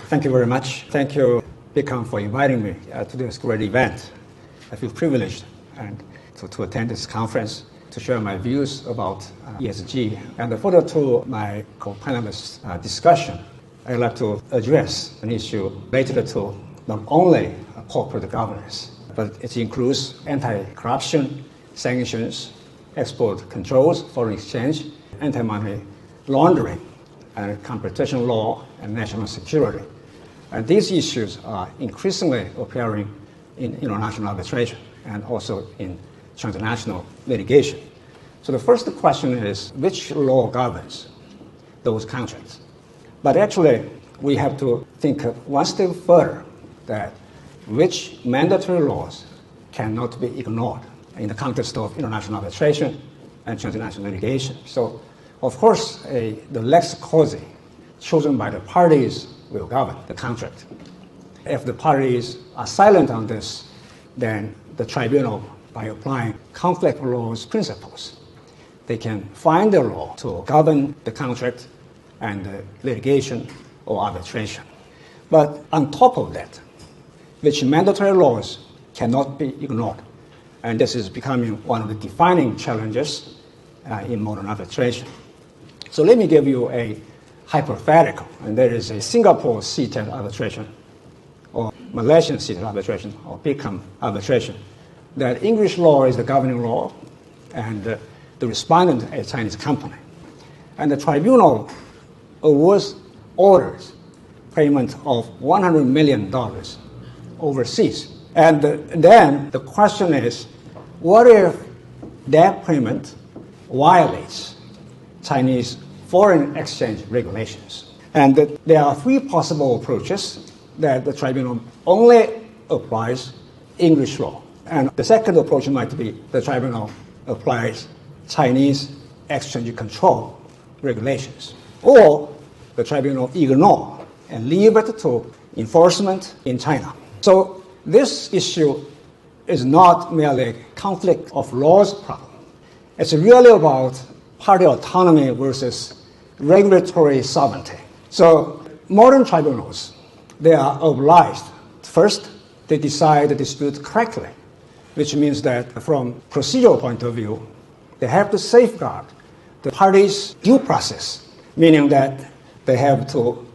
Thank you very much. Thank you, BICAM, for inviting me to this great event. I feel privileged to attend this conference to share my views about ESG. And further to my co-panelists' discussion, I'd like to address an issue related to not only corporate governance, but it includes anti-corruption, sanctions, export controls, foreign exchange, anti-money laundering, and competition law and national security. And these issues are increasingly appearing in international arbitration and also in transnational litigation. So the first question is, which law governs those contracts? But actually, we have to think one step further, that which mandatory laws cannot be ignored in the context of international arbitration and transnational litigation. So, of course, the lex causa chosen by the parties will govern the contract. If the parties are silent on this, then the tribunal, by applying conflict laws principles, they can find the law to govern the contract and the litigation or arbitration. But on top of that, which mandatory laws cannot be ignored. And this is becoming one of the defining challenges in modern arbitration. So let me give you a hypothetical, and there is a Singapore CITES arbitration, or Malaysian CITES arbitration, or BICAM arbitration, that English law is the governing law, and the respondent is a Chinese company. And the tribunal awards orders payment of $100 million overseas. And then the question is, what if that payment violates Chinese foreign exchange regulations? And there are three possible approaches that the tribunal only applies English law. And the second approach might be the tribunal applies Chinese exchange control regulations. Or the tribunal ignore and leave it to enforcement in China. So this issue is not merely a conflict of laws problem. It's really about party autonomy versus regulatory sovereignty. So modern tribunals, they are obliged. First, they decide the dispute correctly, which means that from procedural point of view, they have to safeguard the parties' due process, meaning that they have to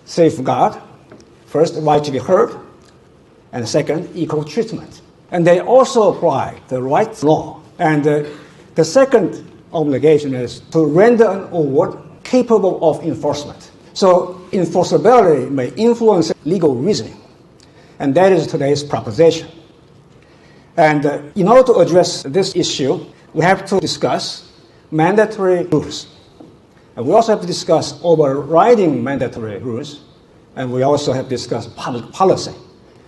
safeguard, first, right to be heard, and second, equal treatment. And they also apply the right law. And the second obligation is to render an award capable of enforcement. So enforceability may influence legal reasoning. And that is today's proposition. And in order to address this issue, we have to discuss mandatory rules. And we also have to discuss overriding mandatory rules. And we also have to discuss public policy.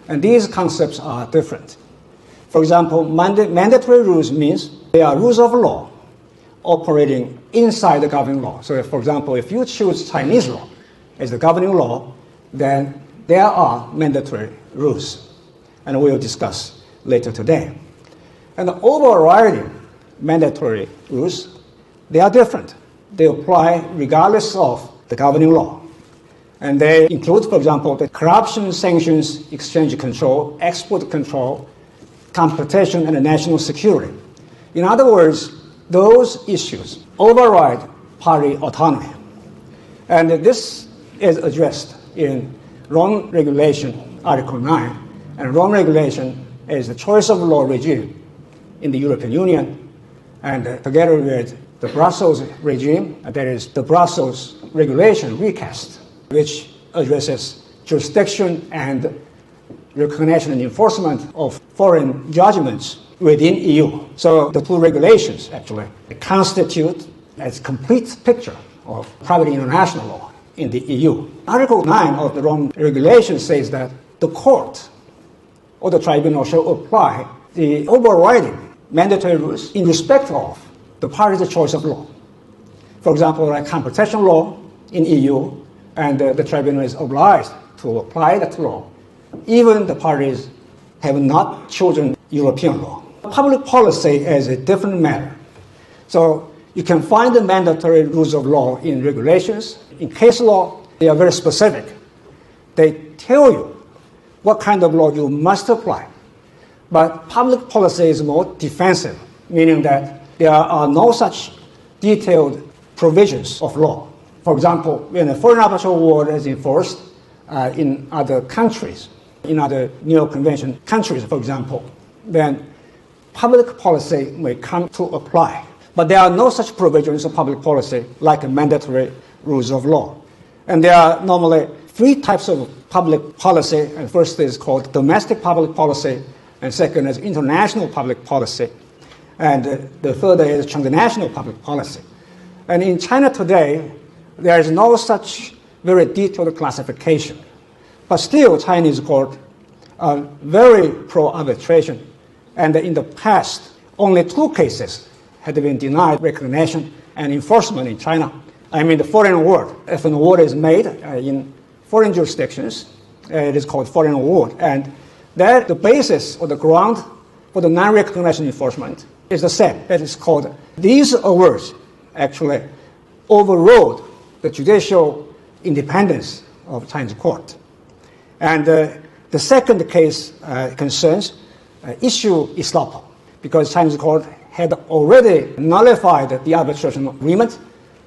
And these concepts are different. For example, mandatory rules means they are rules of law operating inside the governing law. So, for example, if you choose Chinese law as the governing law, then there are mandatory rules. And we'll discuss later today. And the overriding mandatory rules, they are different. They apply regardless of the governing law. And they include, for example, the corruption, sanctions, exchange control, export control, competition, and national security. In other words, those issues override party autonomy. And this is addressed in Rome Regulation, Article 9. And Rome Regulation is the choice of law regime in the European Union. And together with the Brussels regime, that is the Brussels Regulation recast, which addresses jurisdiction and recognition and enforcement of foreign judgments within EU. So the two regulations actually constitute a complete picture of private international law in the EU. Article 9 of the Rome Regulation says that the court or the tribunal shall apply the overriding mandatory rules in respect of the party's choice of law. For example, like competition law in EU, and the tribunal is obliged to apply that law, even the parties have not chosen European law. Public policy is a different matter. So you can find the mandatory rules of law in regulations. In case law, they are very specific. They tell you what kind of law you must apply. But public policy is more defensive, meaning that there are no such detailed provisions of law. For example, when a foreign arbitral award is enforced in other countries, in other New York Convention countries, for example, then public policy may come to apply. But there are no such provisions of public policy like mandatory rules of law. And there are normally three types of public policy. And first is called domestic public policy, and second is international public policy, and the third is transnational public policy. And in China today, there is no such very detailed classification. But still, Chinese courts are very pro-arbitration. And in the past, only 2 cases had been denied recognition and enforcement in China. I mean, the foreign award. If an award is made in foreign jurisdictions, it is called foreign award. And that the basis or the ground for the non-recognition enforcement is the same. That is called, these awards actually overrode the judicial independence of Chinese court. And the second case concerns issue estoppel, because Chinese court had already nullified the arbitration agreement,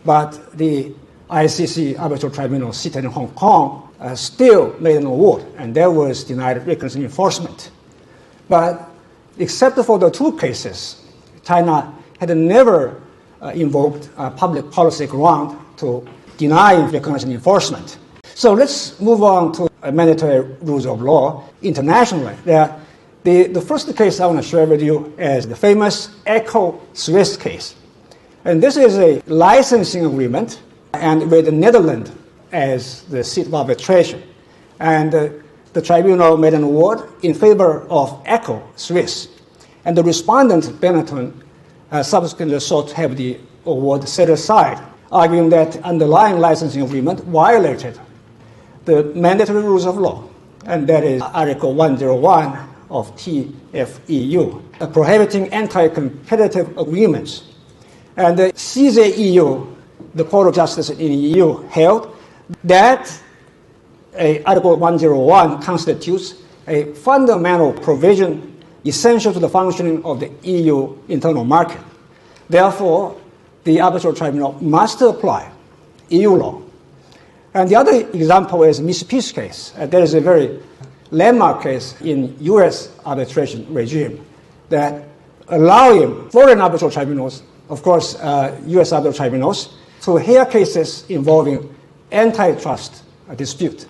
but the ICC arbitral tribunal seated in Hong Kong still made an award, and there was denied recognition enforcement. But except for the 2 cases, China had never invoked a public policy ground to deny recognition enforcement. So let's move on to mandatory rules of law internationally. The first case I want to share with you is the famous ECHO Swiss case. And this is a licensing agreement, and with the Netherlands as the seat of arbitration. And the tribunal made an award in favor of ECHO Swiss. And the respondent, Benetton, subsequently sought to have the award set aside, arguing that the underlying licensing agreement violated the mandatory rules of law, and that is Article 101 of TFEU, prohibiting anti-competitive agreements. And the CJEU, the Court of Justice in the EU, held that Article 101 constitutes a fundamental provision essential to the functioning of the EU internal market. Therefore, the arbitral tribunal must apply EU law. And the other example is Miss Peace case. There is a very landmark case in U.S. arbitration regime that allowing foreign arbitral tribunals, of course, U.S. arbitral tribunals, to hear cases involving antitrust dispute.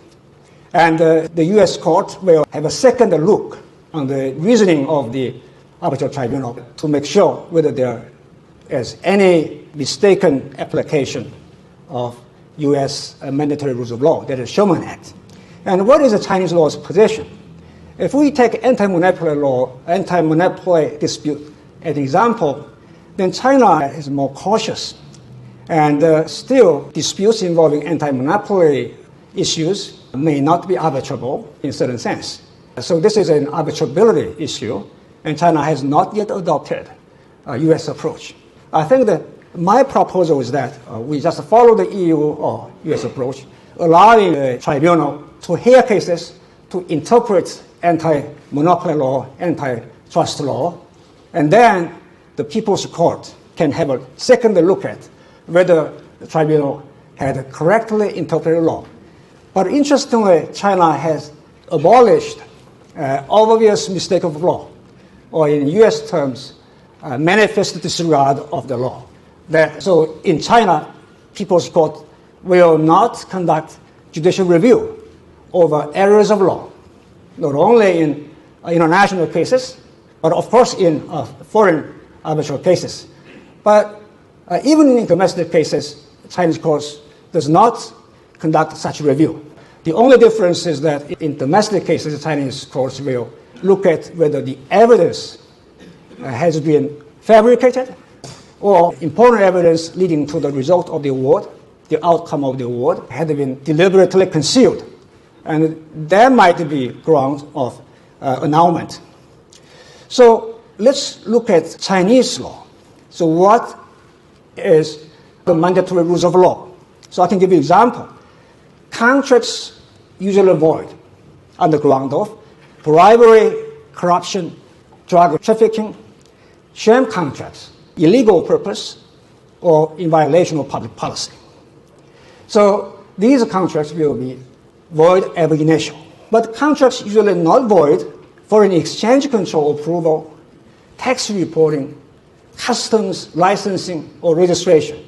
And the U.S. court will have a second look on the reasoning of the arbitral tribunal to make sure whether there is any mistaken application of U.S. mandatory rules of law, that is Sherman Act. And what is the Chinese law's position? If we take anti-monopoly law, anti-monopoly dispute as an example, then China is more cautious. And still, disputes involving anti-monopoly issues may not be arbitrable in a certain sense. So this is an arbitrability issue, and China has not yet adopted a U.S. approach. I think that my proposal is that we just follow the EU or U.S. approach, allowing the tribunal to hear cases, to interpret anti-monopoly law, antitrust law, and then the People's Court can have a second look at whether the tribunal had correctly interpreted law. But interestingly, China has abolished obvious mistake of law, or in U.S. terms, manifest disregard of the law. So in China, People's Court will not conduct judicial review over errors of law, not only in international cases, but of course in foreign arbitral cases. But even in domestic cases, Chinese courts does not conduct such review. The only difference is that in domestic cases, Chinese courts will look at whether the evidence has been fabricated or important evidence leading to the result of the award, the outcome of the award, had been deliberately concealed. And there might be grounds of annulment. So let's look at Chinese law. So what is the mandatory rules of law? So I can give you an example. Contracts usually void on the ground of bribery, corruption, drug trafficking, sham contracts, illegal purpose, or in violation of public policy. So these contracts will be void ab initio. But contracts usually not void: foreign exchange control approval, tax reporting, customs licensing or registration.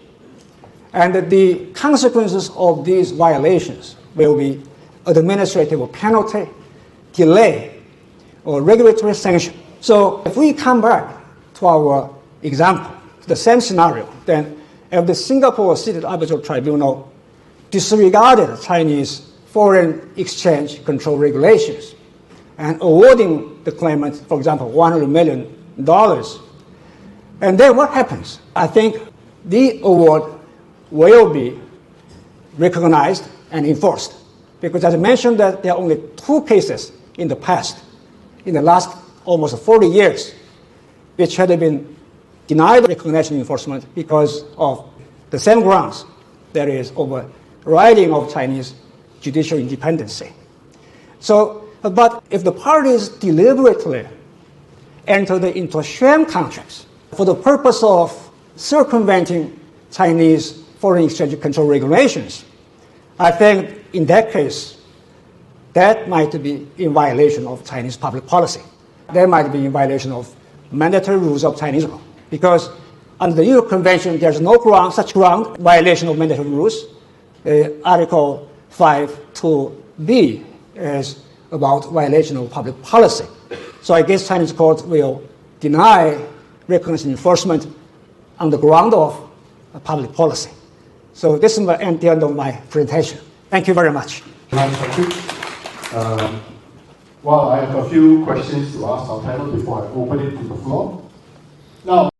And the consequences of these violations will be administrative penalty, delay, or regulatory sanction. So if we come back to our example, the same scenario, then if the Singapore Seated Arbitral Tribunal disregarded Chinese foreign exchange control regulations and awarding the claimant, for example, $100 million, and then what happens? I think the award will be recognized and enforced. Because as I mentioned, that there are only 2 cases in the past, in the last almost 40 years, which had been denied recognition and enforcement because of the same grounds, that is, overriding of Chinese judicial independency. So, but if the parties deliberately enter into sham contracts for the purpose of circumventing Chinese foreign exchange control regulations, I think in that case, that might be in violation of Chinese public policy. That might be in violation of mandatory rules of Chinese law. Because under the New York Convention, there's no ground, such ground, violation of mandatory rules. Article 5(2)(b) is about violation of public policy. So I guess Chinese court will deny recognition enforcement on the ground of public policy. So this is the end of my presentation. Thank you very much. Well, I have a few questions to ask our panel before I open it to the floor. Now,